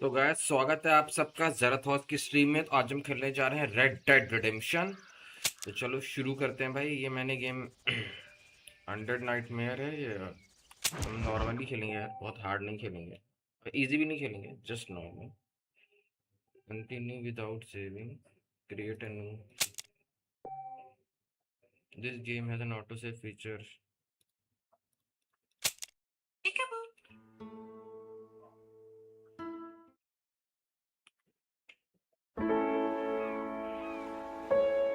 तो गाइस स्वागत है आप सबका ज़राथोस की स्ट्रीम में। तो आज हम खेलने जा रहे हैं रेड डेड रिडेम्पशन। तो चलो शुरू करते हैं भाई। ये मैंने गेम 100 नाइटमेयर है ये। हम नॉर्मली खेलेंगे यार, बहुत हार्ड नहीं खेलेंगे, इजी भी नहीं खेलेंगे, just normal. Continue without saving, create a new. This game has an auto save feature.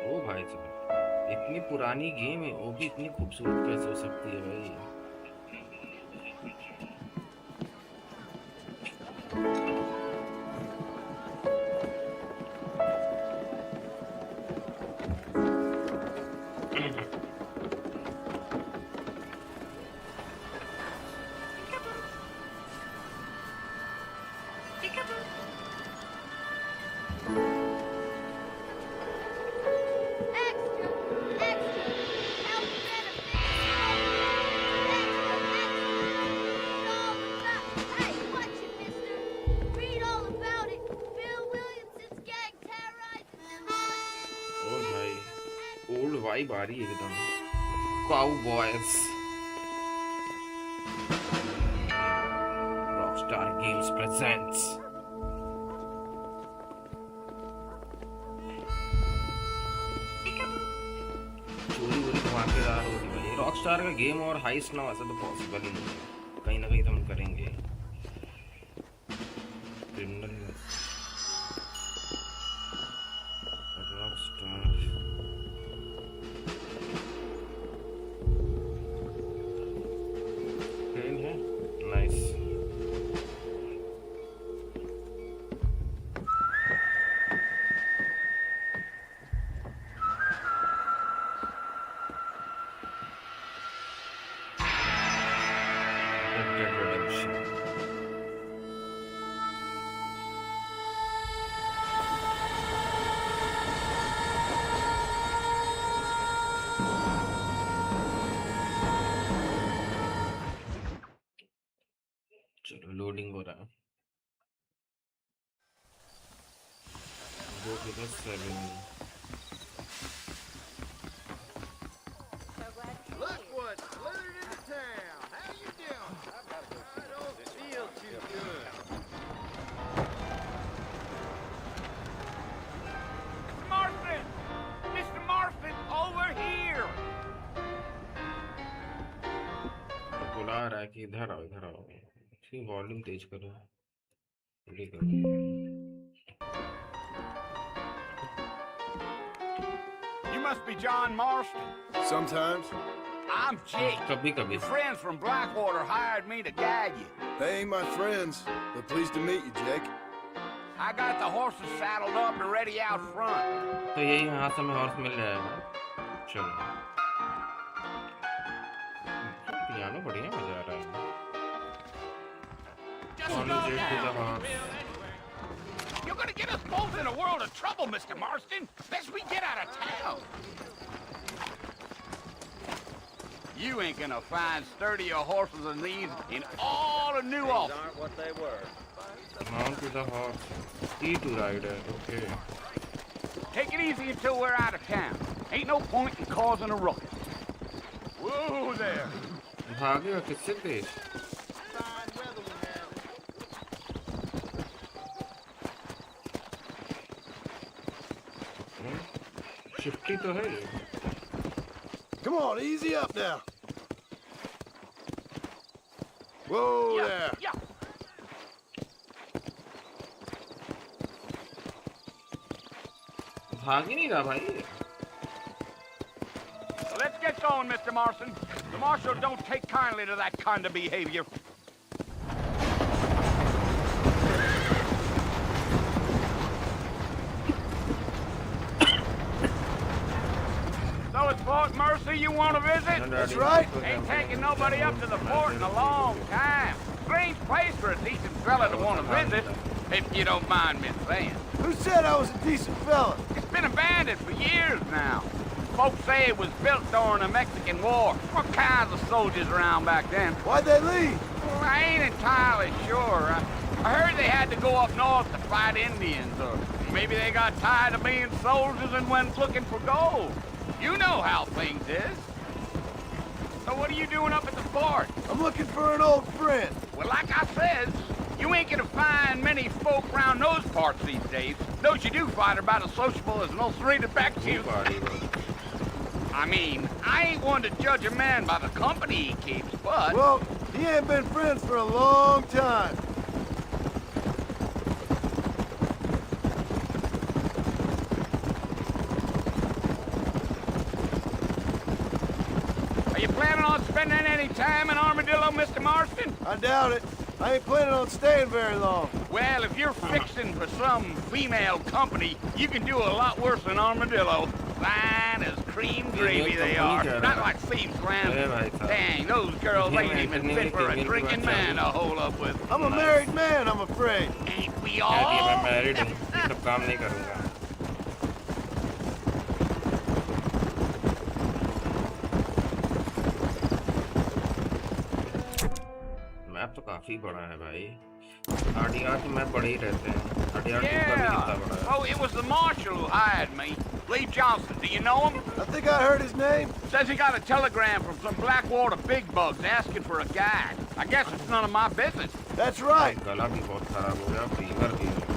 ओ भाई साहब, इतनी पुरानी गेम है वो भी इतनी खूबसूरत कैसे हो सकती है भाई। ओल्ड वाइब आ रही है एकदम, काउबॉयज। Rockstar games presents. चोरी वोरी धमाकेदार होगी भाई। रॉकस्टार का गेम और हाइस्ट ना ऐसा तो पॉसिबल ही नहीं है, कहीं ना कहीं तो हम करेंगे। क्रिमिनल रॉकस्टार है, नाइस। Red Dead Redemption। चलो लोडिंग हो रहा है। Go to the 7। Look what slithered into town. How you doing? I don't feel too good. Mr. Marston! Mr. Marston, over here! बुला रहा है कि इधर आओ इधर आओ। इसकी वॉल्यूम तेज करो, थोड़ी करो। You must be John Marston. Sometimes. I'm Jake. कभी कभी। Your friends from Blackwater hired me to guide you. They ain't my friends, but pleased to meet you, Jake. I got the horses saddled up and ready out front. तो यही यहाँ से हमें horse मिल जाएगा। चलो piano बढ़िया मजा आ रहा है। Just Only Jake to the now. horse। You're gonna get us both in a world of trouble, Mr. Marston, lest we get out of town. You ain't gonna find sturdier horses than these in all of New York. Aren't what they were. Mount to the horse, E to rider, okay। Take it easy until we're out of town. Ain't no point in causing a ruckus. Whoa there. भागेगा किससे तेज? शिफ्टी तो है ये। Come on, easy up now. Whoa there. Yeah. भाग ही नहीं रहा भाई। Let's get going, Mr. Marston. The marshal don't take kindly to that kind of behavior. So it's Fort Mercy you want to visit? That's right. Ain't taking nobody up to the fort in a long time. Strange place for a decent fella to want to visit, if you don't mind me saying. Who said I was a decent fella? It's been abandoned for years now. Folks say it was built during the Mexican War. What kinds of soldiers around back then? Why'd they leave? Well, I ain't entirely sure. I heard they had had to go up north to fight Indians, or maybe they got tired of being soldiers and went looking for gold. You know how things is. So what are you doing up at the fort? I'm looking for an old friend. Well, like I said, you ain't gonna find many folk around those parts these days. Those you do find are about as sociable as an ulcerated back tooth. I mean, I ain't one to judge a man by the company he keeps, but... Well, he ain't been friends for a long time. Are you planning on spending any time in Armadillo, Mr. Marston? I doubt it. I ain't planning on staying very long. Well, if you're fixing for some female company, you can do a lot worse than Armadillo. Fine as cream gravy they are. Not like thieves, man. Dang, those girls ain't even fit for a drinking man to hold up with. I'm a married man, I'm afraid. Ain't we all? मैं married हूँ, ये सब काम नहीं करूँगा। Map तो काफी बड़ा है भाई। आरडीआर तो मैप बड़े ही रहते हैं। आरडीआर का भी कितना बड़ा है? Oh, it was the marshal who hired me. Lee Johnson, do you know him? I think I heard his name. Says he got a telegram from some Blackwater big bugs asking for a guide. I guess it's none of my business. That's right. गला भी बहुत खराब हो गया, fever भी है।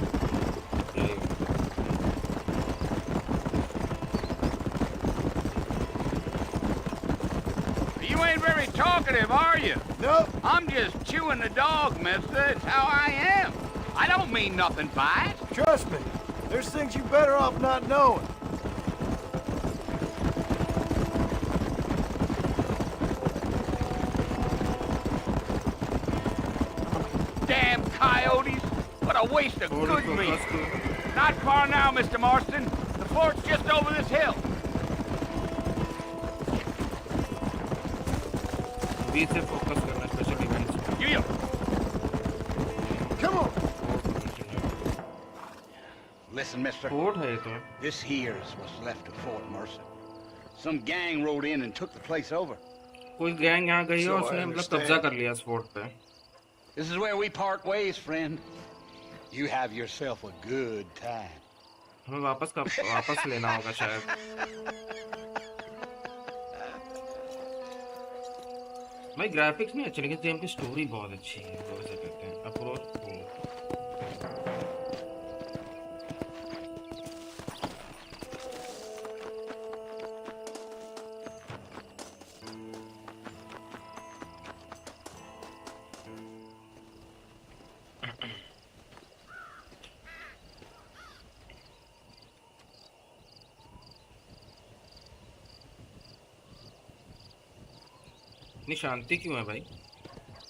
You ain't very talkative, are you? Nope. I'm just chewing the dog, mister. It's how I am. I don't mean nothing by it. Trust me. There's things you better off not knowing. Damn coyotes. What a waste of good meat. Not far now, Mr. Marston. The fort's just over this hill. बीच से focus करना special events. You. Come on. Listen, mister. Fort है ये तो। This here is what's left of Fort Mercer. Some gang rode in and took the place over. कोई gang यहाँ गई है और So I उसने मतलब understand. कब्जा कर लिया इस फोर्ट पे। This is where we part ways, friend. You have yourself a good time. हमें वापस लेना होगा शायद। भाई ग्राफिक्स नहीं अच्छे लेकिन गेम की स्टोरी बहुत अच्छी है, वो ऐसा कहते हैं। अप्रोच इतनी शांति क्यों है भाई?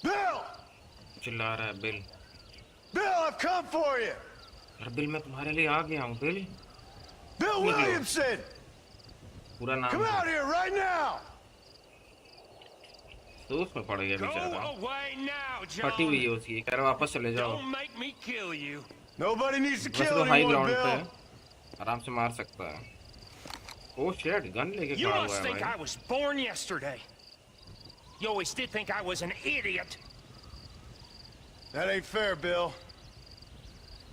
Bill! चिल्ला रहा है bill. Bill, I've come for you. अरे बिल मैं तुम्हारे लिए आ गया हूँ बिल। Bill Williamson! पूरा नाम Come out here right now. तो उसमें पड़ गया Go बेचारा। away now, फटी हुई है John. उसकी, कह रहा वापस चले जाओ। Don't make me kill you. Nobody needs to वैसे kill तो हाई anyone, ग्राउंड पे Bill. है, आराम से मार सकता है। ओ शिट, गन लेके You खड़ा must हुआ है think भाई। I was born yesterday. You always did think I was an idiot. That ain't fair, Bill.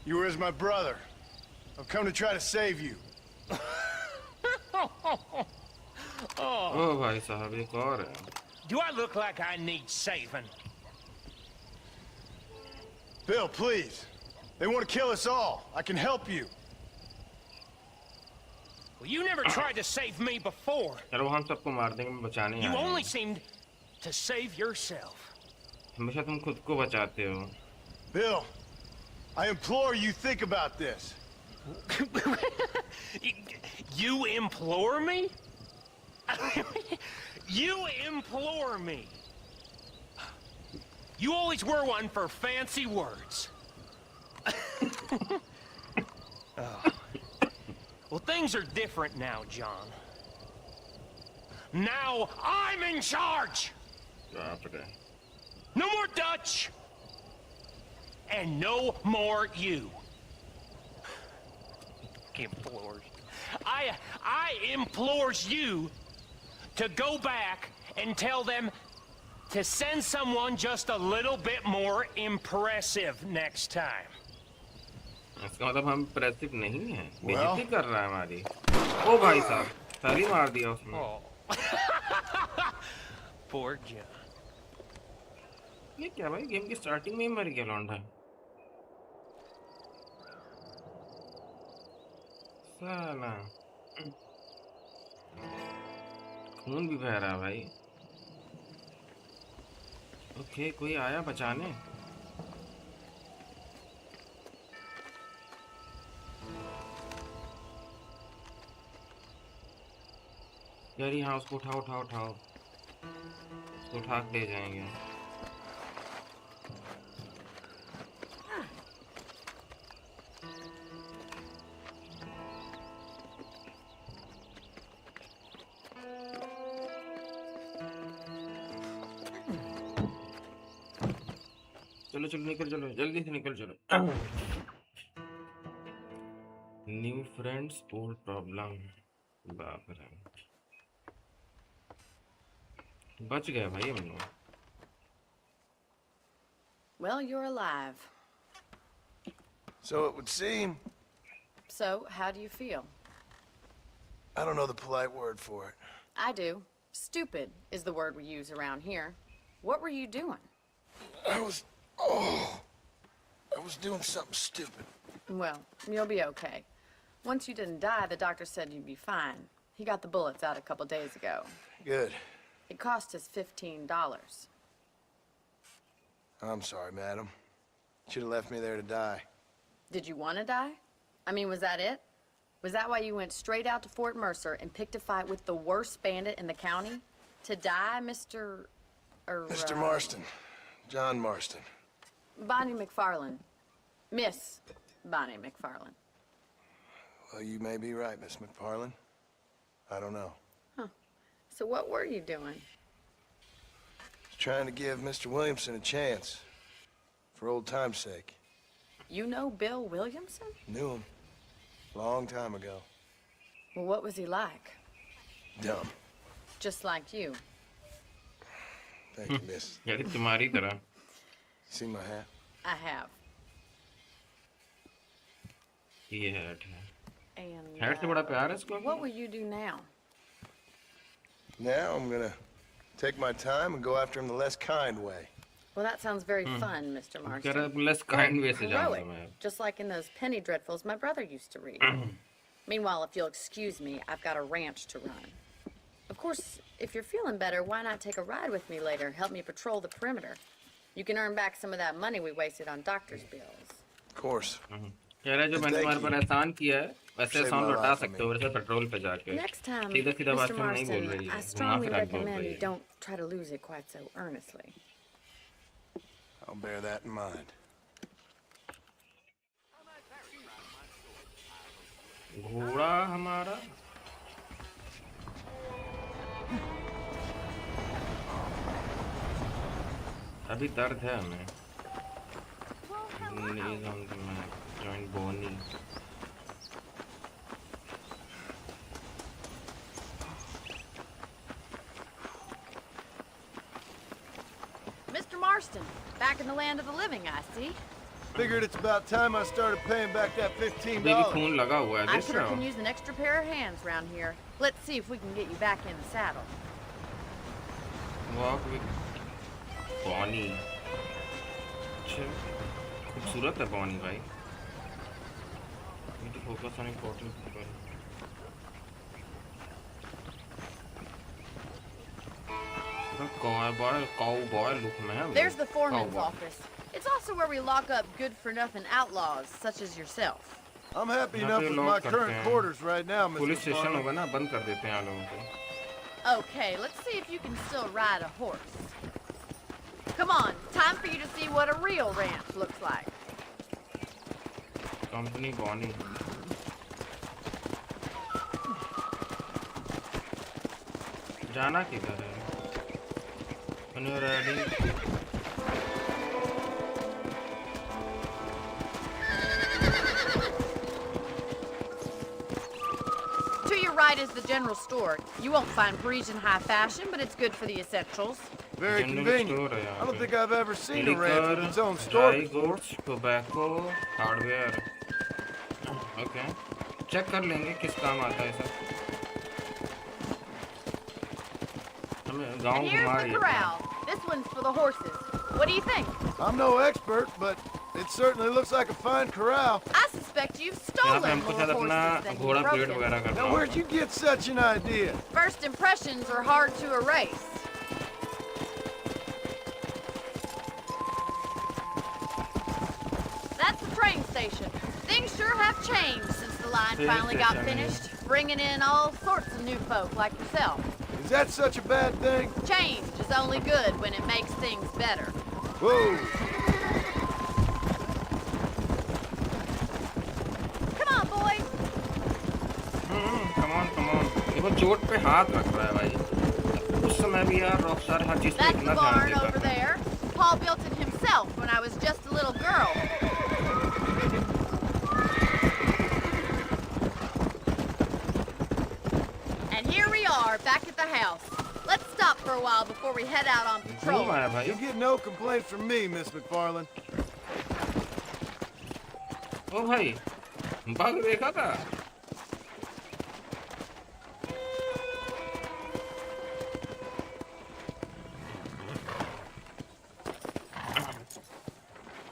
You were as my brother. I've come to try to save you. ओ भाई साहब एक और है। Do I look like I need saving? Bill, please. They want to kill us all. I can help you. Well, you never tried to save me before. चलो हम सबको मार देंगे, मैं बचाने You आया हूँ। only seemed to save yourself. हमेशा तुम खुद को बचाते हो। Bill, I implore you think about this. You implore me? You implore me? You always were one for fancy words. Oh. Well, things are different now, John. Now I'm in charge! बाप रे। No more Dutch! And no more you. Implores. I implores you to go back and tell them to send someone just a little bit more impressive next time. इसका मतलब हम प्रेसिव नहीं है, बेइज्जती कर रहा है हमारी। ओ भाई साहब, पहले मार दिया उसने। Poor John. ये क्या भाई, गेम की स्टार्टिंग में ही मर गया लौंडा। साला खून भी बह रहा है भाई। ओके, कोई आया बचाने। यार हाँ, उसको उठाओ उठाओ उठाओ, उसको उठा के ले जाएंगे। चलो चलो निकल, चलो जल्दी से निकल चलो। New friends old problem. बाप रे, बच गए भाई हम लोग। Well, you're alive. So it would seem. So, how do you feel? I don't know the polite word for it. I do. Stupid is the word we use around here. What were you doing? I was doing something stupid. Well, you'll be okay. Once you didn't die, the doctor said you'd be fine. He got the bullets out a couple days ago. Good. It cost us $15. I'm sorry, madam. Should have left me there to die. Did you want to die? I mean, was that it? Was that why you went straight out to Fort Mercer and picked a fight with the worst bandit in the county? To die, Mr. Mr. Marston. John Marston. Bonnie McFarlane. Miss Bonnie McFarlane. Well, you may be right, Miss McFarlane. I don't know. Huh. So what were you doing? Trying to give Mr. Williamson a chance. For old time's sake. You know Bill Williamson? Knew him. Long time ago. Well, what was he like? Dumb. Just like you. Thank you, miss. यार तुम्हारी तरह। See my hat? I have. ये hat है। And hat से बड़ा प्यार है इसको। what will you do now? Now I'm gonna take my time and go after him the less kind way. Well, that sounds very fun, Mr. कह Marston. रहा less kind way से जाऊंगा Heroic, मैं। just like in those penny dreadfuls my brother used to read. Meanwhile, if you'll excuse me, I've got a ranch to run. Of course, if you're feeling better, why not take a ride with me later? Help me patrol the perimeter. You can earn back some of that money we wasted on doctor's bills. Of course. कह रहा है जो मैंने तुम्हारे पर एहसान किया है, वैसे एहसान लौटा सकते हो वैसे पेट्रोल पे जाके। Next time, सीधा सीधा बात Mr. तुम नहीं बोल Marston, रही I है। strongly मुनाफिक बोल recommend रही you है। don't try to lose it quite so earnestly. I'll bear that in mind. घोड़ा हमारा। अभी दर्द है हमें। Knees on the mat, joint bony. Mr. Marston, back in the land of the living, I see. Figured it's about time I started paying back that $15. अभी भी खून लगा हुआ है, I देख sure रहे हो? can use an extra pair of hands around here. Let's see if we can get you back in the saddle. Walk with Bonnie. अच्छा, खूबसूरत है बॉनी भाई। Need to focus on important people. Cowboy look में है वो। There's the foreman's Cowboy. office. It's also where we lock up good-for-nothing outlaws, such as yourself. I'm happy यहाँ enough पे with lock my करते current हैं। quarters right now, Mr. Police station McFarlane. होगा ना, बंद कर देते हैं लोगों को। Okay, let's see if you can still ride a horse. Come on, time for you to see what a real ranch looks like. Company बॉनी। जाना किधर है? When you're ready. To your right is the general store. You won't find Parisian high fashion, but it's good for the essentials. Very General convenient. store है यहाँ I don't पे। think I've ever seen a ranch with its own Liquor, store dry before. goods, tobacco, hardware. Okay, check कर लेंगे किस काम आता है सब। हमें गांव And here's घुमा the रही है। corral. This one's for the horses. What do you think? I'm no expert, but it certainly looks like a fine corral. I suspect you've यहाँ पे stolen हमको more शायद अपना horses than घोड़ा you've breed broken. वगैरह करना Now, होगा। where'd you get such an idea? First impressions are hard to erase. That's the train station. Things sure have changed since the line Train finally got station, finished, bringing in all sorts of new folk like yourself. Is that such a bad thing? Change is only good when it makes things better. Whoa! Come on, boys. Come on, come on। देखो चोट पे हाथ रख रहा है भाई। उस समय भी यार रॉकस्टार हर चीज पे That's इतना the ध्यान barn देता over था। there. Paul built it himself when I was just a little girl. And here we are, back at the house. Let's stop for a while before we head out on patrol. घूम आया भाई। You get no complaint from me, Miss McFarland. ओ भाई, bug देखा था।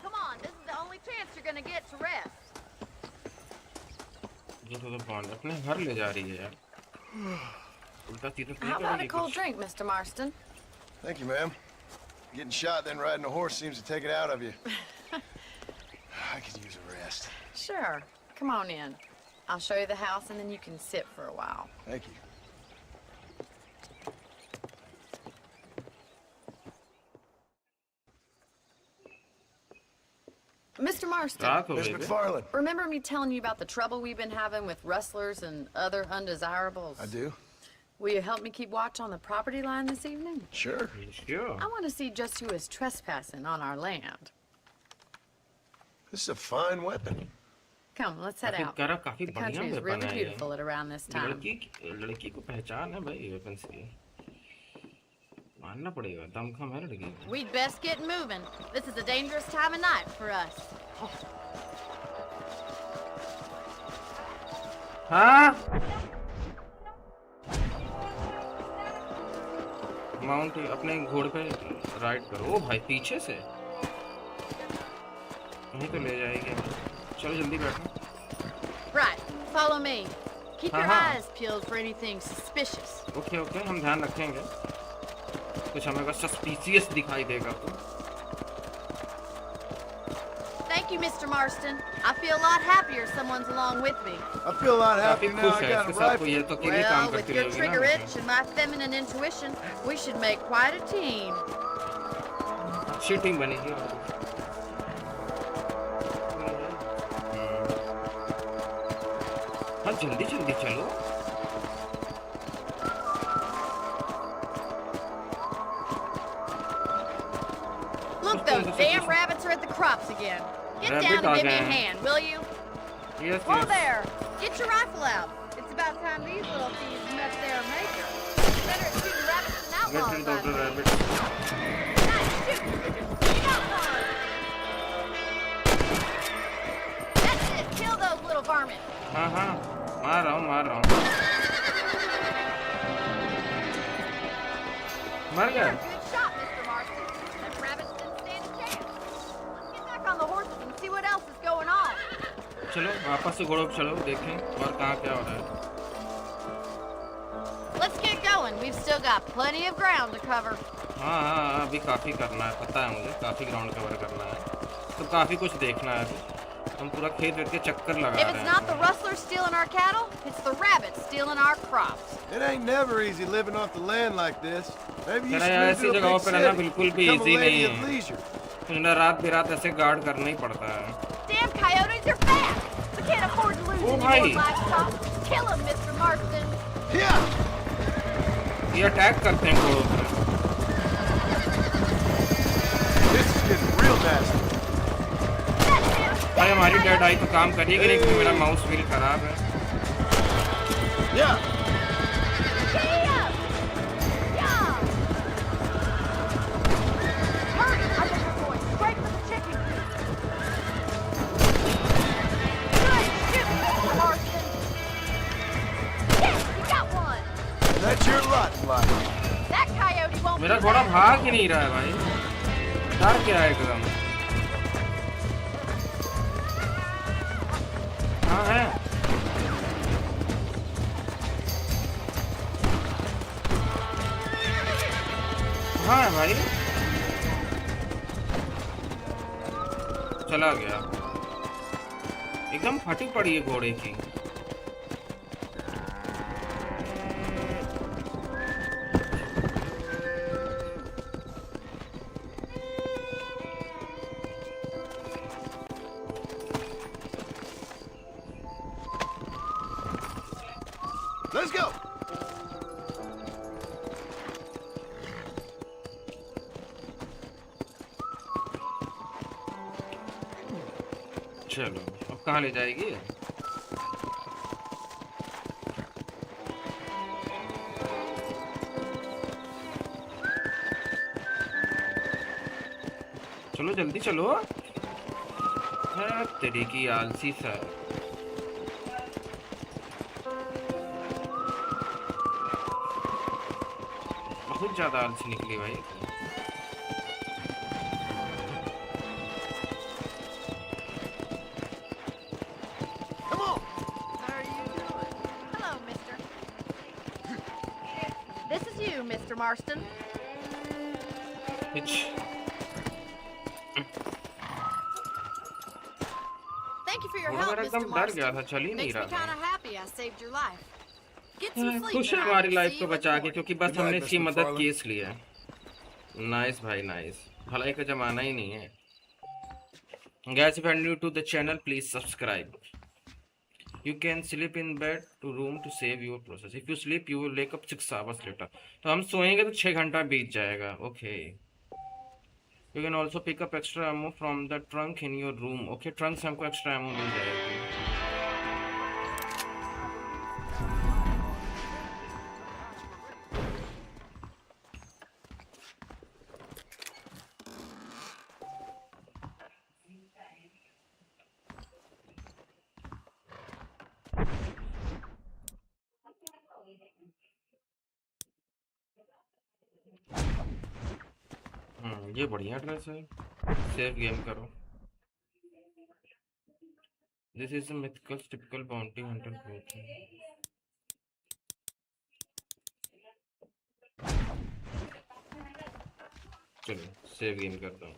Come on, this is the only chance you're gonna get to rest. ये तो bond अपने घर ले जा रही है यार। उल्टा सीधा तो नहीं How about a करेगी cold कुछ। drink, Mr. Marston? Thank you, ma'am. Getting shot then riding a horse seems to take it out of you. I could use a rest. Sure. Come on in. I'll show you the house and then you can sit for a while. Thank you. Mr. Marston, रात हो Miss गई थी। McFarland. remember me telling you about the trouble we've been having with rustlers and other undesirables? I do. Will you help me keep watch on the property line this evening? Sure. Sure। I want to see just who is trespassing on our land. This is a fine weapon. Come, let's head काफी out. करा, काफी The बढ़िया country is weapon really है ये। beautiful at around this time. लड़की को पहचान है भाई वेपन से। मानना पड़ेगा, दमखम है लड़की। We'd best get moving. This is a dangerous time of night for us. हाँ। माउंट अपने घोड़े पे राइड करो। ओ भाई पीछे से नहीं तो ले जाएगी। चलो जल्दी बैठो। Right, follow me. Keep your Uh-huh. eyes peeled for anything suspicious. Okay okay, हम ध्यान रखेंगे। कुछ हमें अगर सस्पिशियस दिखाई देगा तो। Thank you, Mr. Marston. I feel a lot happier someone's along with me. I feel a lot काफी happier now. खुश I है got इसके a साथ कोई rifle. है तो अकेले काम Well, with करती your रहेगी trigger ना। itch and my feminine intuition, we should make quite a team. अच्छी टीम बनेगी। हाँ जल्दी जल्दी चलो। Look, those damn rabbits are at the crops again. Get Rabbit down and give me a again. hand, will you? Yes, Whoa yes। there! Get your rifle out. It's about time these little thieves met their maker. Better at shooting rabbits than outlaws. Little Dr. I Rabbit। think. Nice, shoot! You got one! That's it. Kill those little varmints. हाँ हाँ, मार रहा हूँ मार रहा हूँ। मर गया। Good shot, Mr. Marston. Them rabbits didn't stand a chance. Let's get back on the horses and see what else is going on. चलो वापस से घोड़ों पे चलो, देखें और कहाँ क्या हो रहा है। Let's get going. We've still got plenty of ground to cover. हाँ हाँ हाँ, अभी काफ़ी करना है, पता है मुझे, काफ़ी ग्राउंड कवर करना है, तो काफ़ी कुछ देखना है अभी। हम पूरा खेत वेत के चक्कर लगा If रहे it's हैं। not the rustlers stealing our cattle, it's the rabbits stealing our crops. It ain't never easy living off the land like this. Maybe you तेरा should यार move ऐसी to a जगहों big पे रहना city. बिल्कुल भी Become a easy नहीं lady of है। leisure. तुझे रात बिरात ऐसे गार्ड करना ही पड़ता है। Damn coyotes are back! We can't afford to lose Oh, any hey. more livestock. Kill them, Mr. Marston. Yeah. ये अटैक करते हैं घोड़ों पे। This is getting real nasty. That's him. भाई हमारी डेड आई तो काम करेगी नहीं क्योंकि मेरा माउस व्हील खराब है। Yeah. Giddy up! Yeah! Hurry! I think we're going straight for the chicken coop. Good shoot! life. That coyote won't मेरा be घोड़ा back. भाग ही नहीं रहा है भाई, डर क्या है एकदम। हाँ है, हाँ है भाई, चला गया। एकदम फटी पड़ी है घोड़े की। Let's go. चलो अब कहाँ ले जाएगी? चलो जल्दी चलो। तेरी की आलसी सा। बहुत ज्यादा आलसी निकली भाई। Come on. How are you doing? Hello, mister. This is you, Mr. Marston. कुछ Thank you for your थोड़ा help, मेरा एकदम Mr. डर गया Marston. था, चल ही नहीं Makes me रहा kind था। of happy I saved your life. Get some sleep खुश है tonight. हमारी See लाइफ you को in the बचा के, morning. क्योंकि बस Good night, हमने इसकी Mr. मदद McFarlane. की इसलिए। नाइस भाई नाइस, भलाई का जमाना ही नहीं है। Guys, if you are new to the channel, please subscribe. You can sleep in bed to room to save your process. If you sleep, you will wake up 6 hours later. तो हम सोएंगे तो 6 घंटा बीत जाएगा। Okay. You can also pick up extra ammo from the trunk in your room. Okay, trunk से हमको extra ammo मिल जाएगी। ये बढ़िया ड्रेस है। सेव गेम करो। This is a mythical typical bounty hunter cloth. चलो सेव गेम करता हूँ।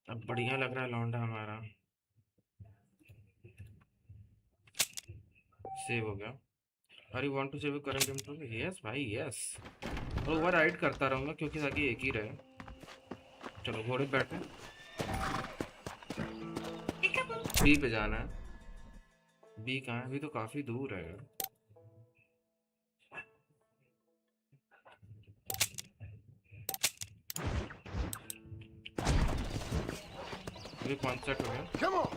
अब बढ़िया लग रहा है लौंडा हमारा। सेव हो गया। Are you want to save your current inventory? Yes भाई yes। और ओवरराइड करता रहूँगा क्योंकि ताकि एक ही रहे। चलो घोड़े पे बैठे। बी पे जाना है। बी कहाँ है? अभी तो काफी दूर है। अभी 5 सेट हो गया। Come on.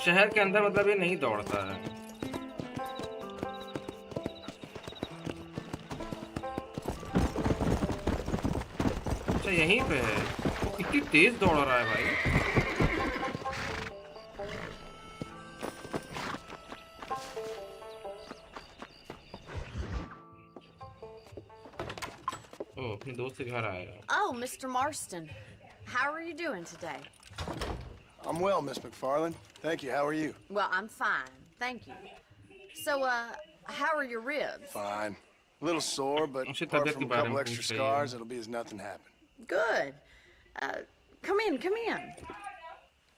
शहर के अंदर मतलब ये नहीं दौड़ता है। अच्छा यहीं पे है। वो कितनी तेज दौड़ रहा है भाई। ओ अपने दोस्त के घर आया। Oh, Mr. Marston. How are you doing today? I'm well, Miss McFarlane. Thank you. How are you? Well, I'm fine. Thank you. So, how are your ribs? Fine. A little sore, but उनसे apart तबीयत from के a बारे couple में extra पूछ रही है। scars, it'll be as nothing happened. Good. Come in, come in.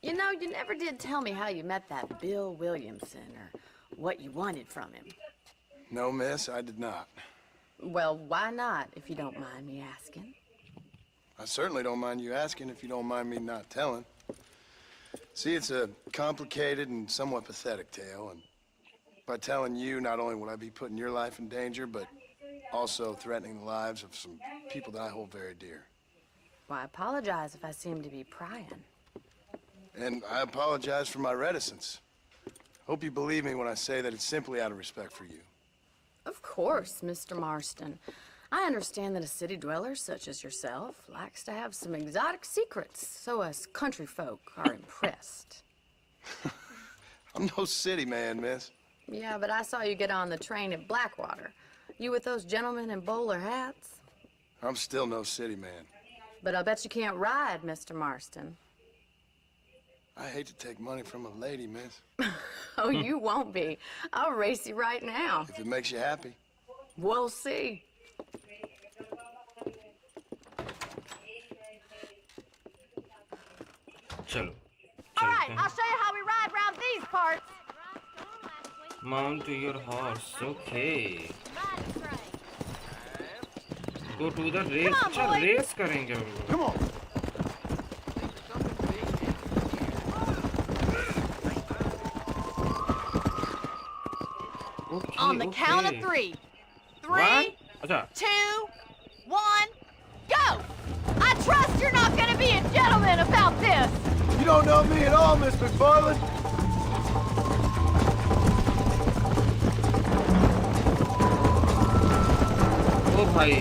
You know, you never did tell me how you met that Bill Williamson or what you wanted from him. No, miss, I did not. Well, why not, if you don't mind me asking? I certainly don't mind you asking if you don't mind me not telling. See, it's a complicated and somewhat pathetic tale, and by telling you, not only would I be putting your life in danger, but also threatening the lives of some people that I hold very dear. Well, I apologize if I seem to be prying. And I apologize for my reticence. Hope you believe me when I say that it's simply out of respect for you. Of course, Mr. Marston. I understand that a city dweller such as yourself likes to have some exotic secrets, so us country folk are impressed. I'm no city man, miss. Yeah, but I saw you get on the train at Blackwater. You with those gentlemen in bowler hats? I'm still no city man. But I bet you can't ride, Mr. Marston. I hate to take money from a lady, miss. Oh, you won't be. I'll race you right now. If it makes you happy. We'll see. चलो All right, चलते I'll हैं. show you how we ride around these parts. Mount to your horse. Okay. Go to the race. Come on, अच्छा boy. Race करेंगे हम लोग. Come on. Okay, On the count of okay. three. One. Three, अच्छा 2, 1, go! I trust you're not gonna be a gentleman about this. You don't know me at all, Miss McFarland. ओ भाई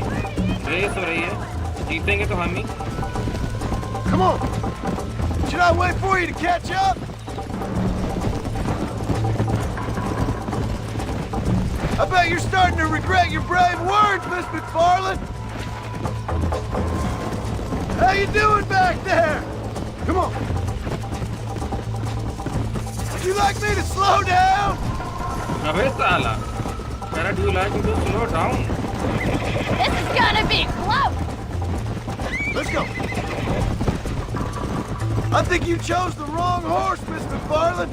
race हो रही है. जीतेंगे तो हम ही. Come on. Should I wait for you to catch up? I bet you're starting to regret your brave words, Miss McFarland. How you doing back there? Come on. Would you like me to slow down? अबे साला. मेरा do you like me to slow down? This is gonna be close. Let's go. I think you chose the wrong horse, Miss McFarland.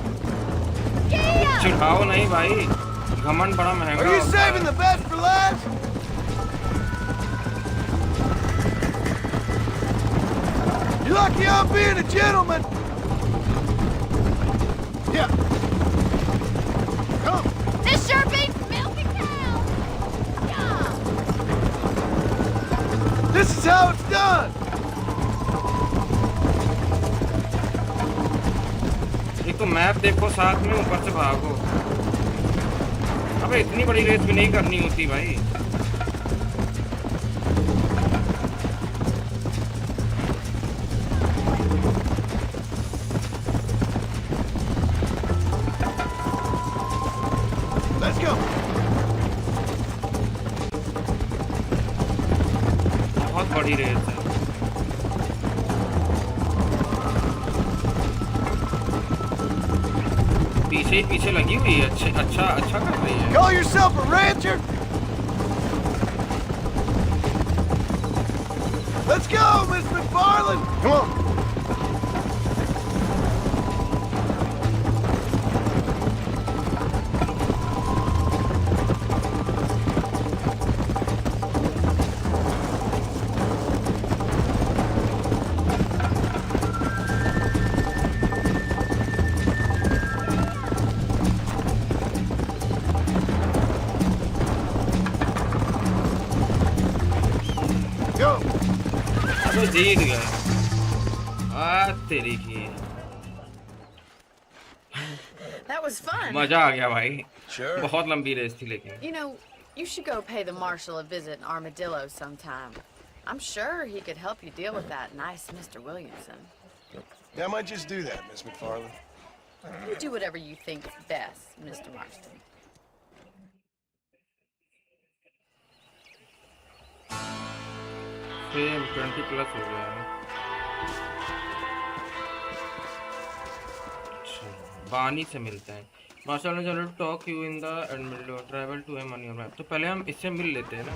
Giddy up. चिढ़ाओ नहीं भाई. घमंड बड़ा महंगा Are you होता saving है. the best for last? You're lucky I'm being a gentleman. Yeah. Come. This sure beats milking cows. Yeah. This is how it's done. एक तो map देखो साथ में ऊपर से भागो. अबे इतनी बड़ी रेस भी नहीं करनी होती भाई. Let's go. बहुत बड़ी रेस है. पीछे ही पीछे लगी हुई है. अच्छा कर रही है. Call yourself a rancher? Let's go, Miss McFarland. Come on. Go. अबे जीत गए. तेरी की. That was fun. मजा आ गया भाई. Sure. बहुत लंबी रेस थी लेकिन. You know, you should go pay the marshal a visit in Armadillo sometime. I'm sure he could help you deal with that nice Mr. Williamson. Yeah, I might just do that, Miss McFarland. You do whatever you think is best, Mr. Marston. Same 20 plus हो गया है. बानी से मिलते हैं. Marshall ने चलो talk you in the admin travel to M on your map. तो पहले हम इससे मिल लेते हैं ना.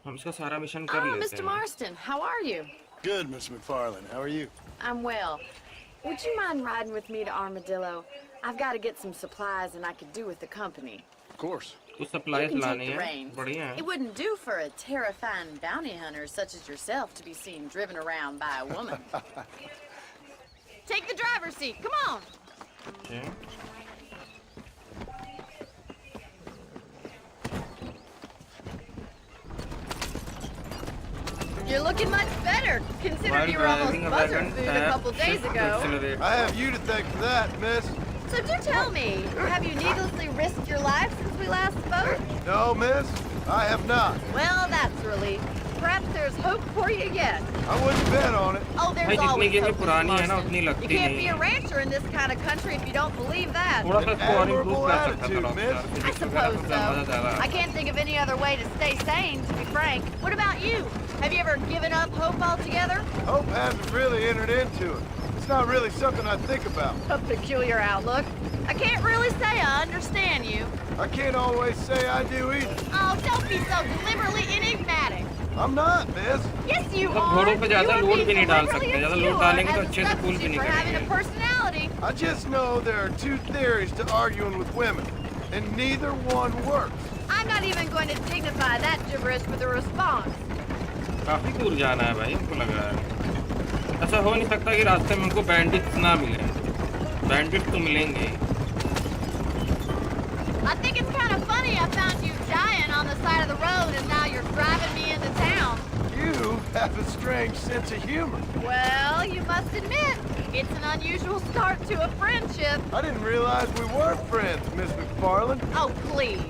हम इसका सारा मिशन कर Oh, लेते Mr. हैं. Marston, how are you? Good, Miss McFarland. How are you? I'm well. Would you mind riding with me to Armadillo? I've got to get some supplies and I could do with the company. Of course. कुछ You supplies can take लानी the है. reins. बढ़िया है. It wouldn't do for a terrifying bounty hunter such as yourself to be seen driven around by a woman. Take the driver's seat. Come on. Okay. You're looking much better, considering While you were almost driving a buzzard wagon, food a tap couple days shift to ago. accelerate. I have you to thank for that, miss. So do tell me, have you needlessly risked your life since we last spoke? No, miss, I have not. Well, that's a relief. perhaps there's hope for you yet. I wouldn't bet on it. Oh, भाई there's जितनी always गेमें hope, Mr. पुरानी है ना Marston. उतनी You लगती can't be नहीं a rancher in this kind of country if you don't believe that. थोड़ा सा स्कोर इम्प्रूव Admirable कर सकता था attitude, miss. Rockstar I physics वगैरह suppose तो ज़्यादा so. ज़्यादा I can't think of any other way to stay sane, to be frank. What about you? Have you ever given up hope altogether? Hope hasn't really entered into it. It's not really something I think about. A peculiar outlook. I can't really say I understand you. I can't always say I do either. Oh, don't be so deliberately enigmatic. I'm not, miss. Yes, you तो are. घोड़ों पे ज़्यादा You are load being भी नहीं डाल deliberately सकते ज़्यादा load obscure डालेंगे तो as a अच्छे से पुल भी substitute नहीं for having a करेंगे personality. I just know there are two theories to arguing with women, and neither one works. I'm not even going to dignify that gibberish with a response. काफी दूर जाना है भाई हमको लग रहा है ऐसा हो नहीं सकता कि रास्ते में हमको बैंडिट्स ना मिले बैंडिट्स तो मिलेंगे I think it's kind of funny I found you dying on the side of the road and now you're driving me into town. You have a strange sense of humor. Well, you must admit, it's an unusual start to a friendship. I didn't realize we were friends, Miss McFarland. Oh, please.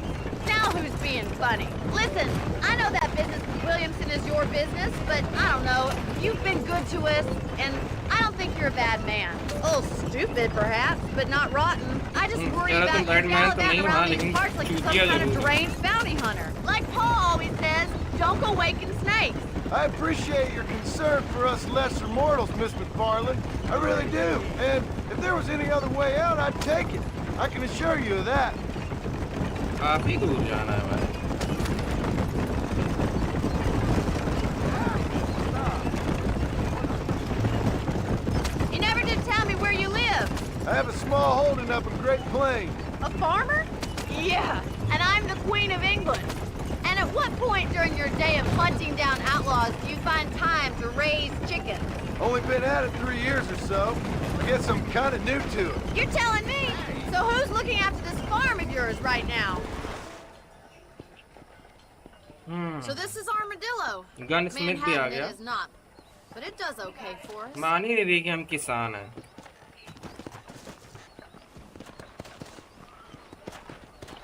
Now who's being funny? Listen, I know that business with Williamson is your business, but I don't know. You've been good to us, and I don't think you're a bad man. A little stupid, perhaps, but not rotten. I just worry यार about तुम you bad man तो नहीं gallivanting हो हाँ around these लेकिन parts like you're some चूतिया kind of जरूर हो deranged bounty hunter. Like Paul always says, don't go waking snakes. I appreciate your concern for us lesser mortals, Miss McFarland. I really do. And if there was any other way out, I'd take it. I can assure you of that. काफी दूर जाना है भाई You never did tell me where you live. I have a small holding up in Great Plains. A farmer? Yeah, and I'm the Queen of England. And at what point during your day of hunting down outlaws do you find time to raise chickens? Only been at it 3 years or so. I guess I'm kind of new to it. You're telling me? So who's looking after this farm of yours right now? So this is Armadillo. Gunsmith भी आ Manhattan गया it is not, but it does okay for us. मान ही नहीं रही कि हम किसान हैं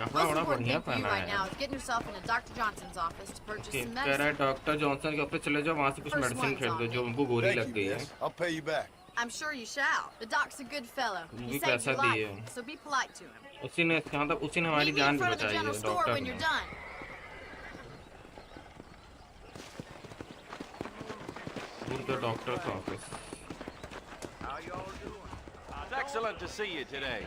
कपड़ा Most बड़ा important बढ़िया thing for you पहना right है now is getting yourself into Dr. Johnson's office to purchase okay some कह रहा है medicine. डॉक्टर जॉनसन के ऑफिस चले जाओ वहाँ से कुछ First मेडिसिन one's खरीद दो on जो me. उनको गोली Thank लग you, गई है miss. I'll pay you back. I'm sure you shall. The doc's a good fellow. He मुझे saved पैसा your दिए life, so be polite to him. उसी ने मतलब उसी ने हमारी Meet me जान in भी front of the बचाई general है store डॉक्टर when ने you're done. दूर का डॉक्टर का office How y'all doing? It's excellent to see you today.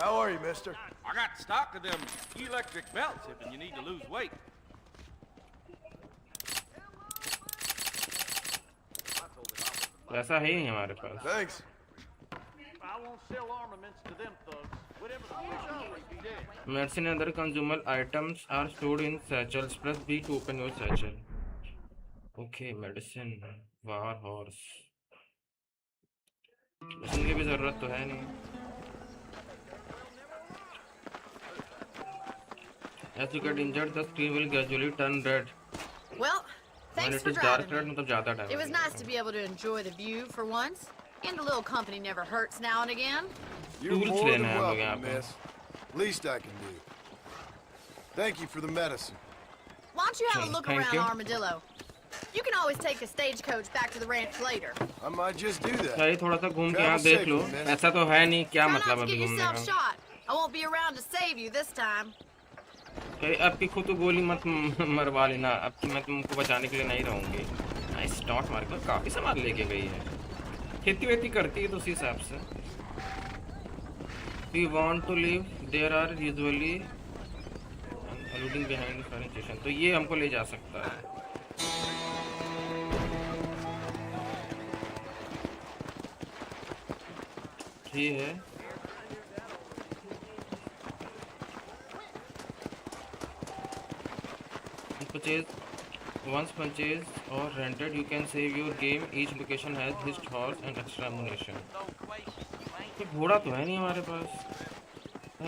How are you, mister? I got stock of them electric belts if you need to lose weight. पैसा है ही नहीं हमारे पास Thanks. I won't sell armaments to them thugs. Whatever the fish always be dead. Medicine and other consumable items are stored in satchels. Press B to open your satchel. Okay, medicine. War horse. medicine की भी जरूरत तो है नहीं. As you get injured, the screen will gradually turn red. Well, When thanks it for is dark driving red, me. मतलब ज़्यादा time It was nice to be able to enjoy the view for once. And a little company never hurts now and again. You're Tools more than लेना है हम लोग यहाँ welcome, पे. miss. Least I can do. Thank you for the medicine. Why don't you have a look Thank around you. Armadillo? You can always take a stagecoach back to the ranch later. I might just do that. भाई थोड़ा सा घूम के यहाँ Travel देख लो. safely, miss. ऐसा तो है नहीं क्या Try मतलब not to अभी get घूमने yourself का. shot. I won't be around to save you this time. कहीं आपकी खुद तो गोली मत मरवा लेना. अब कि मैं तुमको बचाने के लिए नहीं रहूँगी. नाइस स्टॉट मार के काफी सामान लेके गई है. खेती वेती करती है तो उसी हिसाब से. We want to leave. There are usually alluding behind the fire station. तो ये हमको ले जा सकता है. ठीक है. Once purchased or rented, you can save your game. Each location has his horse and extra ammunition. ये घोड़ा तो है नहीं हमारे पास.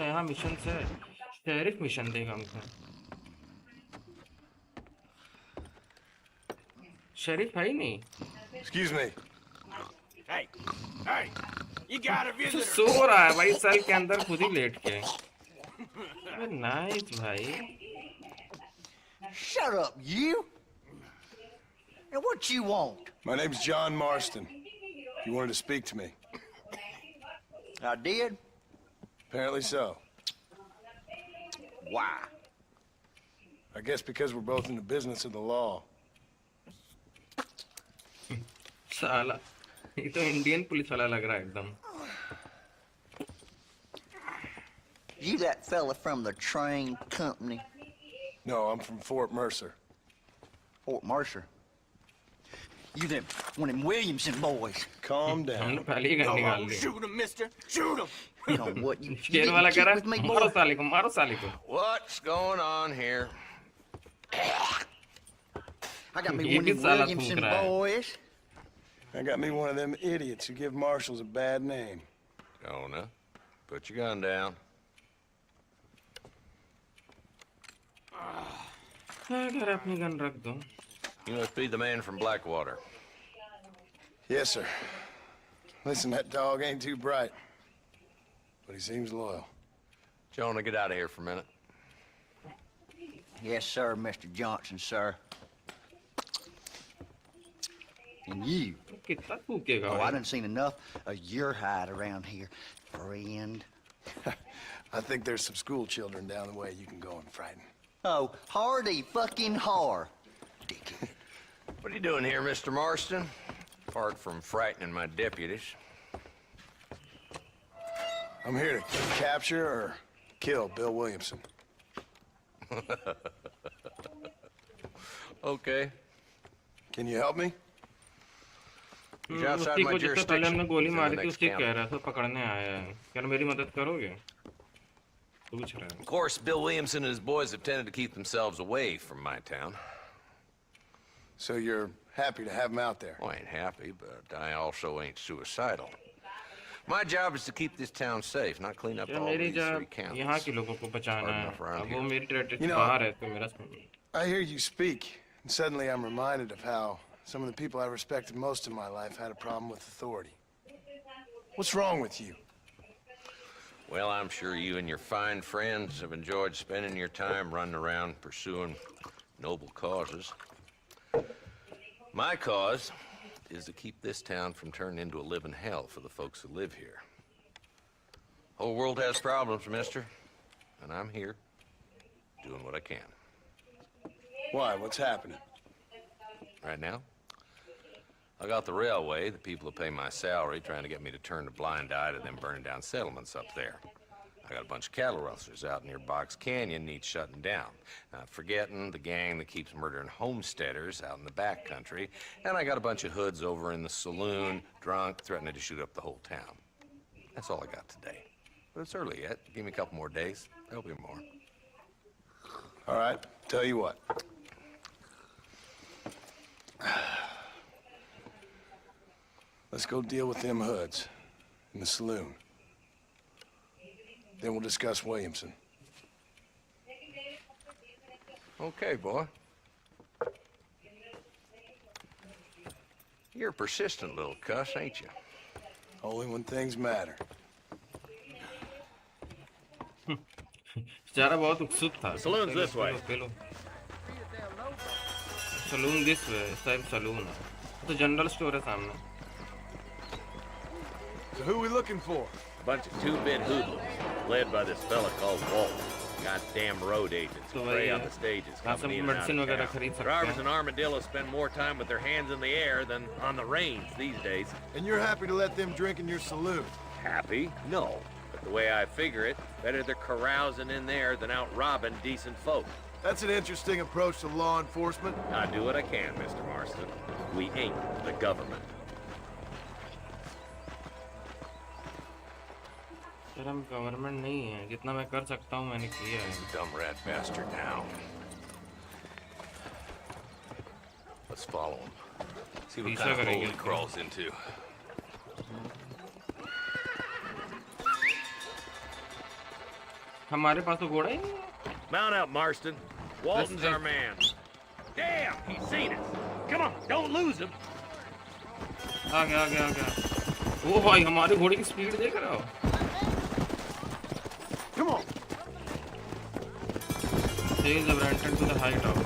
यहाँ मिशन है. शेरिफ मिशन देगा हमको. शेरिफ है ही नहीं. Excuse me. Hey, hey, you got a तो visitor. सो रहा है भाई सेल के अंदर खुद ही लेट के. अबे नाइस भाई. Shut up, you! And what you want? My name's John Marston. You wanted to speak to me. I did? Apparently so. Why? I guess because we're both in the business of the law. साला ये तो Indian police वाला लग रहा है एकदम. You that fella from the train company? No, I'm from Fort Mercer. Fort Mercer? You them, one of them Williamson boys. Calm down. हमने पहले ही गन निकाल ली. Shoot him, mister. Shoot him. You know what? You शेर वाला didn't कह cheat with me, रहा है boy. मारो साले को. What's going on here? I got me ये one of किस them साला Williamson फूक रहा है? boys. I got me one of them idiots who give marshals a bad name. Jonah, put your gun down. अगर अपनी गन रख दो. You must be the man from Blackwater. Yes, sir. Listen, that dog ain't too bright, but he seems loyal. Jonah, get out of here for a minute. Yes, sir, Mr. Johnson, sir. And you. कितना फूकेगा Oh, I भाई? done seen enough of your hide around here, friend. I think there's some school children down the way you can go and frighten. Oh, hardy fucking har. Dickhead. What are you doing here, Mr. Marston? Apart from frightening my deputies. I'm here to capture or kill Bill Williamson. Okay. Can you help me? He's outside उसी my को जिससे पहले हमने jurisdiction. गोली He's in मारी the थी next उसी county. कह रहा था पकड़ने आया है. क्या मेरी मदद करोगे? पूछ रहा है. Of course, Bill Williamson and his boys have tended to keep themselves away from my town. So you're happy to have him out there? Well, I ain't happy, but I also ain't suicidal. My job is to keep this town safe, not clean up क्या all मेरी these जब three counties. यहाँ के लोगों को बचाना है. enough around अब वो here. मेरी टेरिटरी You से know, बाहर है तो मेरा. I hear you speak, and suddenly I'm reminded of how some of the people I respected most in my life had a problem with authority. What's wrong with you? Well, I'm sure you and your fine friends have enjoyed spending your time running around pursuing noble causes. My cause is to keep this town from turning into a living hell for the folks who live here. Whole world has problems, mister, and I'm here doing what I can. Why? What's happening? Right now, I got the railway, the people who pay my salary, trying to get me to turn a blind eye to them burning down settlements up there. I got a bunch of cattle rustlers out near Box Canyon needs shutting down. Not forgetting the gang that keeps murdering homesteaders out in the back country. And I got a bunch of hoods over in the saloon, drunk, threatening to shoot up the whole town. That's all I got today. But it's early yet. Give me a couple more days. There'll be more. All right, tell you what. Let's go deal with them hoods in the saloon. Then we'll discuss Williamson. Okay, boy. You're a persistent little cuss, ain't you? Only when things matter. बेचारा बहुत उत्सुक था. Saloon's this way. Saloon this way. इस type salon है. तो general store है सामने. So who we looking for? Bunch of two-bit hoodlums, led by this fella called Walt. Goddamn road agents who So, prey on the stages यहाँ coming सब in and out medicine of वगैरह town. खरीद सकते Drivers हैं. in Armadillo spend more time with their hands in the air than on the reins these days. And you're happy to let them drink in your saloon? Happy? No. But the way I figure it, better they're carousing in there than out robbing decent folk. That's an interesting approach to law enforcement. I do what I can, Mr. Marston. We ain't the government. Sir हम government नहीं है. जितना मैं कर सकता हूँ मैंने किया है. Dumb rat bastard now. Let's follow him. See what पीछा kind of hole करेंगे he इसको. crawls into. हमारे पास तो घोड़ा ही नहीं है. Mount up, Marston. Walton's Let's our man. Damn, he's seen us. Come on, don't lose him. आ गया. ओ भाई हमारे घोड़े की स्पीड देख रहे हो. Come on. Sails have entered to the high tower.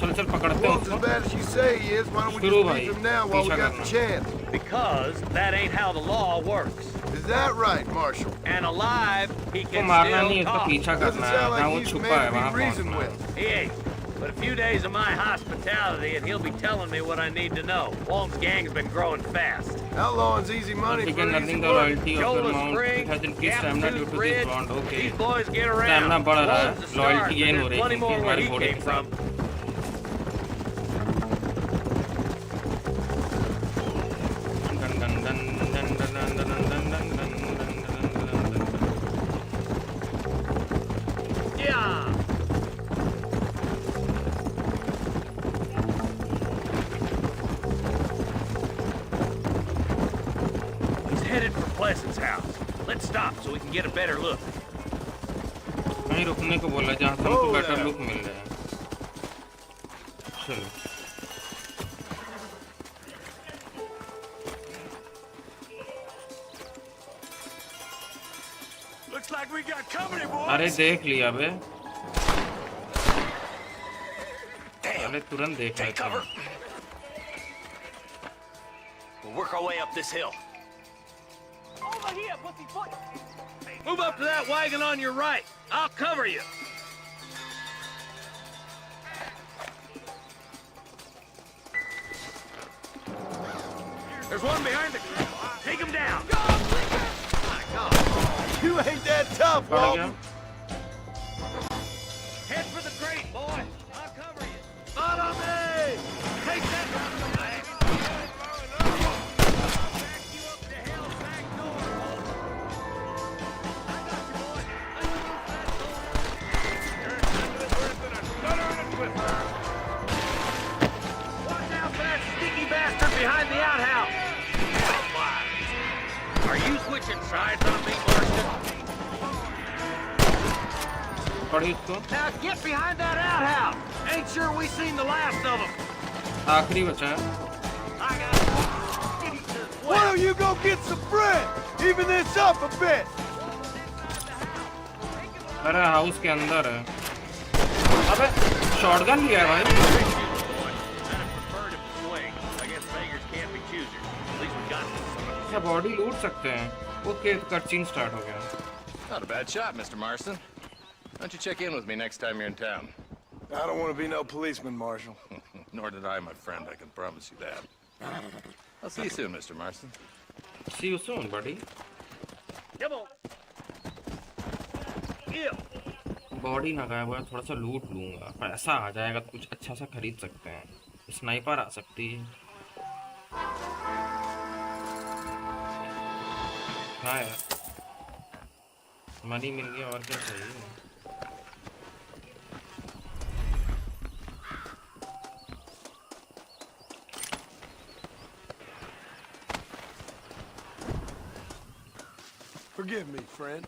चल चल पकड़ते हैं Wolf's as उसको। bad as you say he is. Why don't we शुरू just भाई, beat him now while we पीछा got the करना। chance? Because that ain't how the law works. Is that right, Marshal? And alive, he उसको can मारना नहीं, still उसका talk. पीछा Doesn't करना है, sound जहाँ like वो he's a छुपा man है to वहाँ be reasoned पहुँचना है। with. He ain't. But a few days of my hospitality and he'll be telling me what I need to know. Walton's gang's been growing fast. Outlawing's easy money We for can easy learning the work. loyalty of your Shoulder mount. It Spring, has increased stamina due Gap to Tooth this Ridge, bond. Okay. these boys get around. Stamina बढ़ रहा है, Walton's a start, loyalty but gain हो there's रही है plenty क्योंकि more where हमारे he घोड़े came के from. साथ। Done done done done done done done done done done done done. Yeah. He's headed for Pleasant's house. Let's stop so we can get a better look. कहीं रुकने को बोला जहाँ से हमको बेटर लुक मिल रहा है। चलो Looks like we got company, boys. अरे देख लिया बे, अरे तुरंत देख Take लेते cover. हैं। We'll work our way up this hill. Over here, pussyfoot. Move up to that wagon on your right. I'll cover you. There's one behind the... Take him down. My God. You ain't that tough, पड़ गया। Walton. Head for the crate, boy. I'll cover you. Follow me. Take that. I'll back you up to hell's back door. I got you, boy. Let's move that door. Watch out for that stinky bastard behind the outhouse. Are you switching sides on me, Marston? पड़ी उसको। Now get behind that outhouse. Ain't sure we seen the last of them. आखिरी बचा है। I got it. Why don't you go get some bread? Even this up a bit. अरे house के अंदर है। अबे शॉटगन लिया है भाई। क्या बॉडी लूट सकते हैं? ओके, तो कटसीन स्टार्ट हो गया। Not a bad shot, Mr. Marston. Why don't you check in with me next time you're in town? I don't want to be no policeman, Marshal. Nor did I, my friend. I can promise you that. I'll see you soon, Mr. Marston. See you soon, buddy. Come on. Yeah. Body ना गायब हुआ, थोड़ा सा लूट लूंगा, पैसा आ जाएगा तो कुछ अच्छा सा खरीद सकते हैं। स्नाइपर आ सकती है। हाँ यार, मनी मिल गया और क्या चाहिए। Forgive me, friend.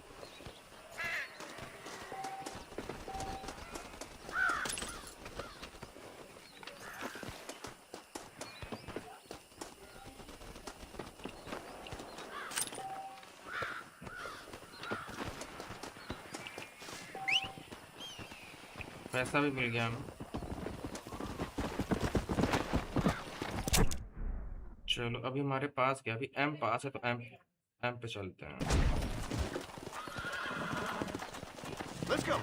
पैसा भी मिल गया हमें। चलो अभी हमारे पास क्या, अभी एम पास है तो एम पे चलते हैं। Let's go.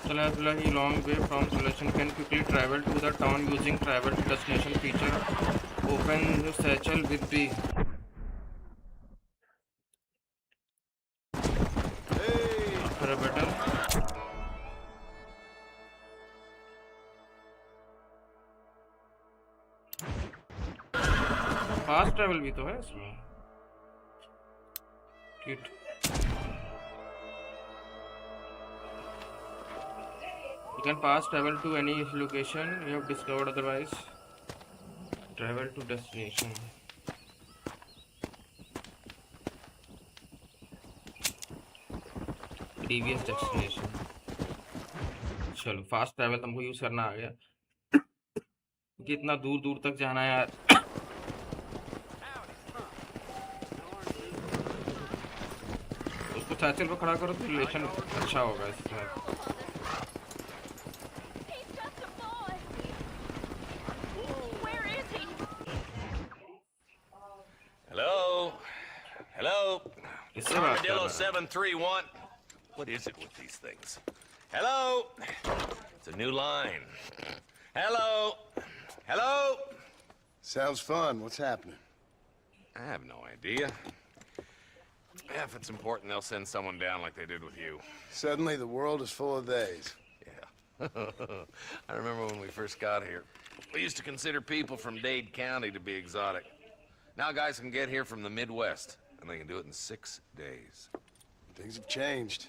Travel a long way from solution can quickly travel to the town using travel to destination feature. Open the satchel with B. For a better. Fast travel भी तो है इसमें। Kit You can pass travel to any location you have discovered otherwise. Travel to destination. Previous destination. चलो fast travel तुमको use करना आ गया। कितना दूर दूर तक जाना है यार। मोटरसाइकिल पे खड़ा करो तो रिलेशन अच्छा होगा इससे। Hello? Hello? इससे बात कर Armadillo रहा है। 731. What is it with these things? Hello? It's a new line. Hello? Hello? Sounds fun. What's happening? I have no idea. Yeah, if it's important, they'll send someone down like they did with you. Suddenly, the world is full of theys. Yeah. I remember when we first got here. We used to consider people from Dade County to be exotic. Now guys can get here from the Midwest, and they can do it in 6 days. Things have changed.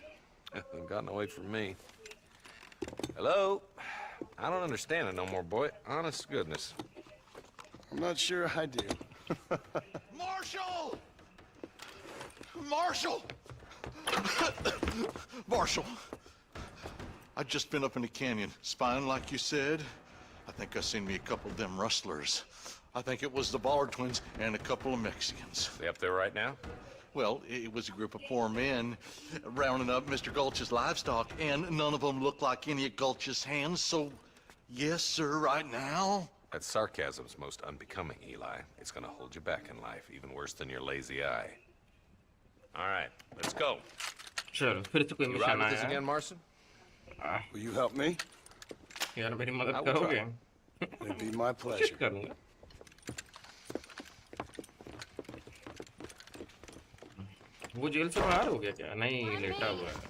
They've gotten away from me. Hello? I don't understand it no more, boy. Honest goodness. I'm not sure I do. Marshal! Marshal! Marshal! I just been up in the canyon, spying like you said. I think I seen me a couple of them rustlers. I think it was the Ballard twins and a couple of Mexicans. They up there right now? Well, it was a group of poor men rounding up Mr. Gulch's livestock, and none of them looked like any of Gulch's hands, so yes, sir, right now. That sarcasm's most unbecoming, Eli. It's gonna hold you back in life, even worse than your lazy eye. All right, let's go. चलो फिर से कोई You mission ride with आया us है। again, Marson? Will you help me? यार मेरी मदद I will करोगे? It'd be my pleasure. कोशिश करूंगा। वो जेल से बाहर हो गया क्या? नहीं, लेटा हुआ है।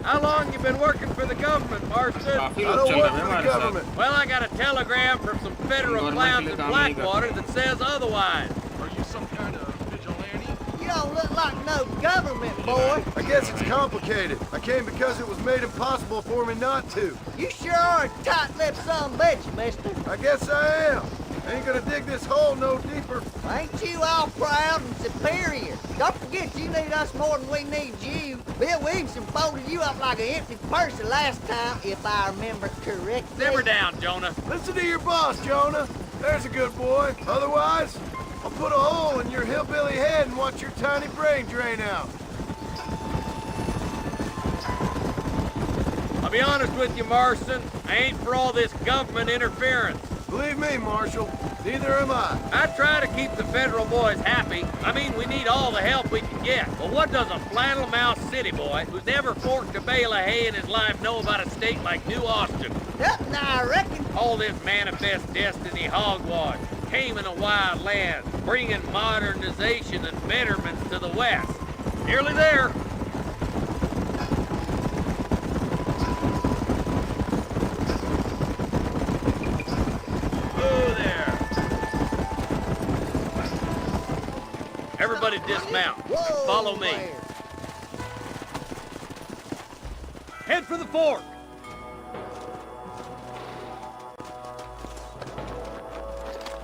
How long you been working for the government, Marston? काफी I लोग don't चल work रहे हैं for the हमारे साथ। government. Well, I got a telegram from some federal Government clowns के in लिए काम नहीं Blackwater करते। that says otherwise. Are you some kind of vigilante? You don't look like no government, boy. I guess it's complicated. I came because it was made impossible for me not to. You sure are a tight-lipped son of a bitch, mister. I guess I am. Ain't gonna dig this hole no deeper. Ain't you all proud and superior? Don't forget you need us more than we need you. Bill Williamson folded you up like an empty purse the last time, if I remember correctly. Simmer down, Jonah. Listen to your boss, Jonah. There's a good boy. Otherwise, I'll put a hole in your hillbilly head and watch your tiny brain drain out. I'll be honest with you, Marston. I ain't for all this government interference. Believe me, Marshal, neither am I. I try to keep the federal boys happy. I mean, we need all the help we can get. But what does a flannel-mouthed city boy who's never forked a bale of hay in his life know about a state like New Austin? Nothing, I reckon. All this manifest destiny hogwash, taming a wild land, bringing modernization and betterments to the West. Nearly there. Everybody dismount. Whoa, Follow me. there. Head for the fort.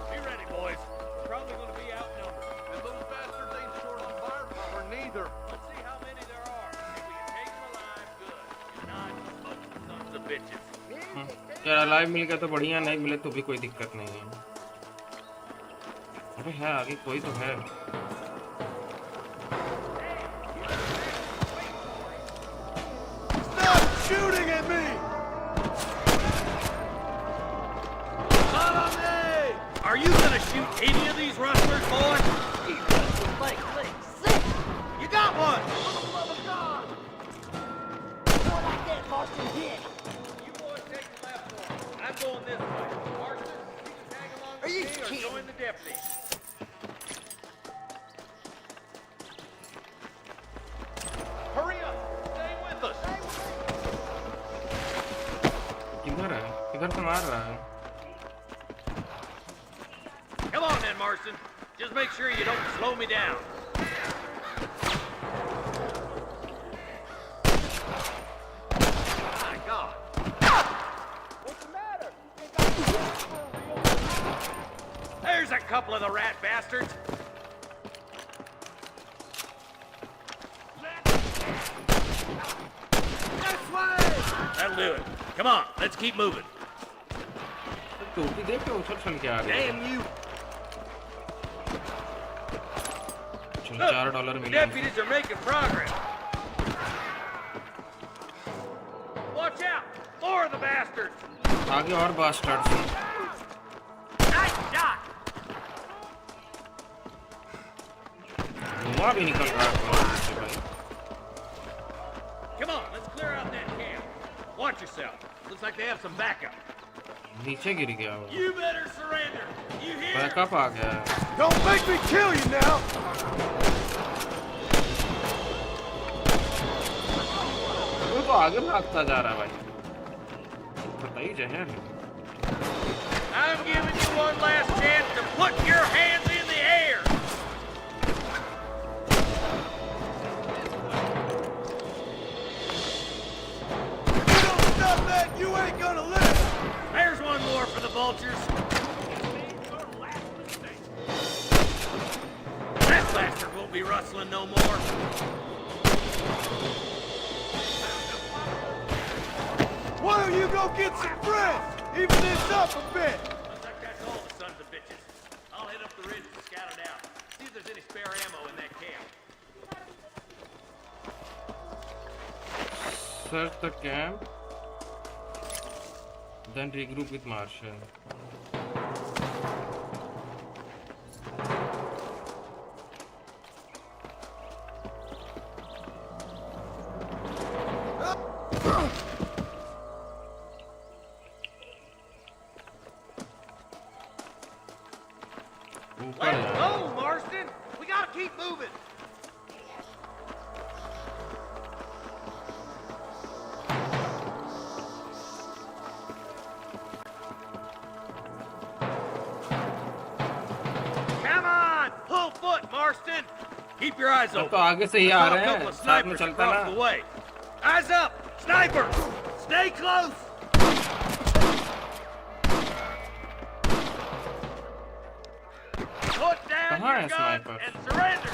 Be ready, boys. We're probably going to be outnumbered. And those bastards ain't short on firepower neither. Let's see how many there are. If we can take them alive, good. If not, fucking sons of bitches. यार live मिल गया तो बढ़िया, नहीं मिले तो भी कोई दिक्कत नहीं है। अबे है आगे कोई तो है। Stop shooting at me! Not on me! Are you going to shoot any of these rustlers, boy? You got one! You boys take the left one. I'm going this way. Marston, you can tag along Are you with me or kidding? join the deputy. Hurry up! Stay with us! किधर है? किधर से मार रहा है? Come on then, Marston. Just make sure you don't slow me down. My God. What's the matter? There's a couple of the rat bastards. This way! That'll do it. Come on, let's keep moving. टोपी देख के उछल चल के आ गया। Damn you! चलो $4 मिले। Deputies are making progress. Watch out! More of the bastards! आगे और bastards हैं। Nice shot! धुआं भी निकल रहा है से भाई। Come on, let's clear out that camp. Watch yourself. Looks like they have some backup. नीचे गिर गया वो। You better surrender. You hear? Backup आ गया है। Don't make me kill you now! वो तो आगे भागता जा रहा है भाई। पता ही जहर है। I'm giving you one last chance to put your hands in the air. If you don't stop that, you ain't gonna live! There's one more for the vultures. That bastard won't be rustling no more. Why don't you go get some friends? Even this up a bit! Looks like that's all the sons of bitches. I'll head up the ridge and scout it out. See if there's any spare ammo in that camp. Search the camp. Then regroup with Marshall. Let's go, Marston! We gotta keep moving! Come on! Pull foot, Marston! Keep your eyes तो open. आगे से ही आ रहे हैं। Couple of साथ में snipers चलता across ना। the way. Eyes up! Sniper! Stay close! Put down कहाँ your है guns sniper? and surrender!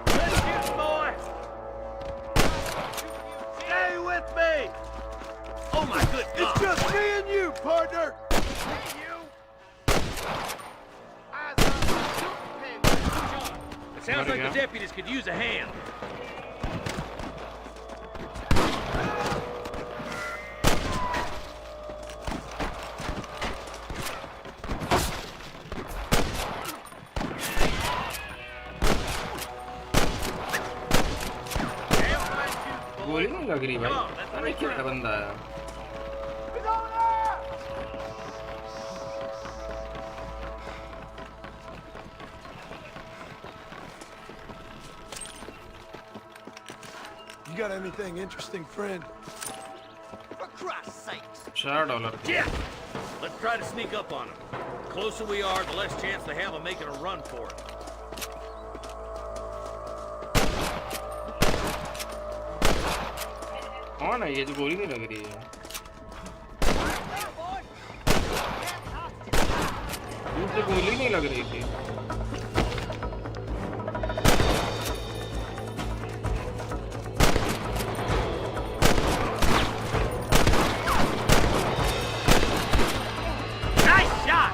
Good shooting, boy! Stay with me! Oh my good God! It's just me and you, partner! It sounds like the deputies could use a hand. गोली नहीं लग रही भाई। पता नहीं क्या बंदा है। You got anything interesting, friend? For Christ's sakes. $4 Yeah! Let's try to sneak up on them. The closer we are, the less chance they have of making a run for it. कौन है ये जो गोली नहीं लग रही है? मुझे गोली नहीं लग रही थी। Nice shot!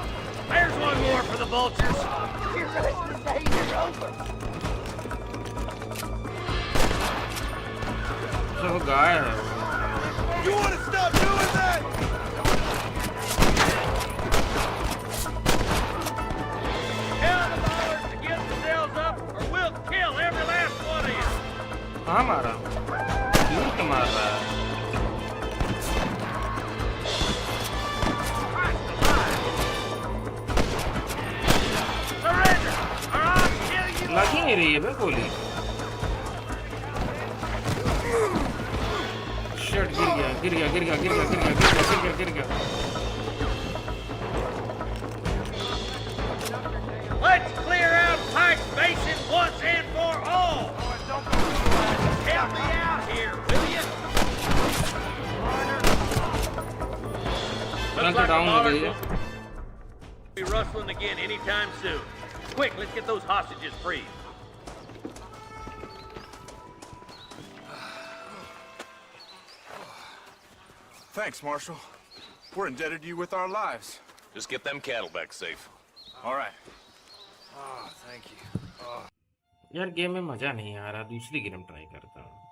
There's one more for the vultures. Your resting days are over. तो वो गाय है। You wanna stop doing that? Tell the ballers to get themselves up or we'll kill every last one of you. कहाँ मारा? दूर से मार रहा है। Surrender or I'll kill you. लग ही नहीं रही है बे गोली। शर्ट गिर गया, गिर गया, गिर गया, गिर गया, गिर गया, गिर गया, गिर गया, गिर गया। Let's clear out Pike's Basin once and for all. Help me out here, will you? Looks like the down ballers over here. will be rustling again anytime soon. Quick, let's get those hostages free. Thanks, Marshal. We're indebted to you with our lives. Just get them cattle back safe. All right. Oh, thank you. यार game में मजा नहीं आ रहा, दूसरी game try करता हूँ।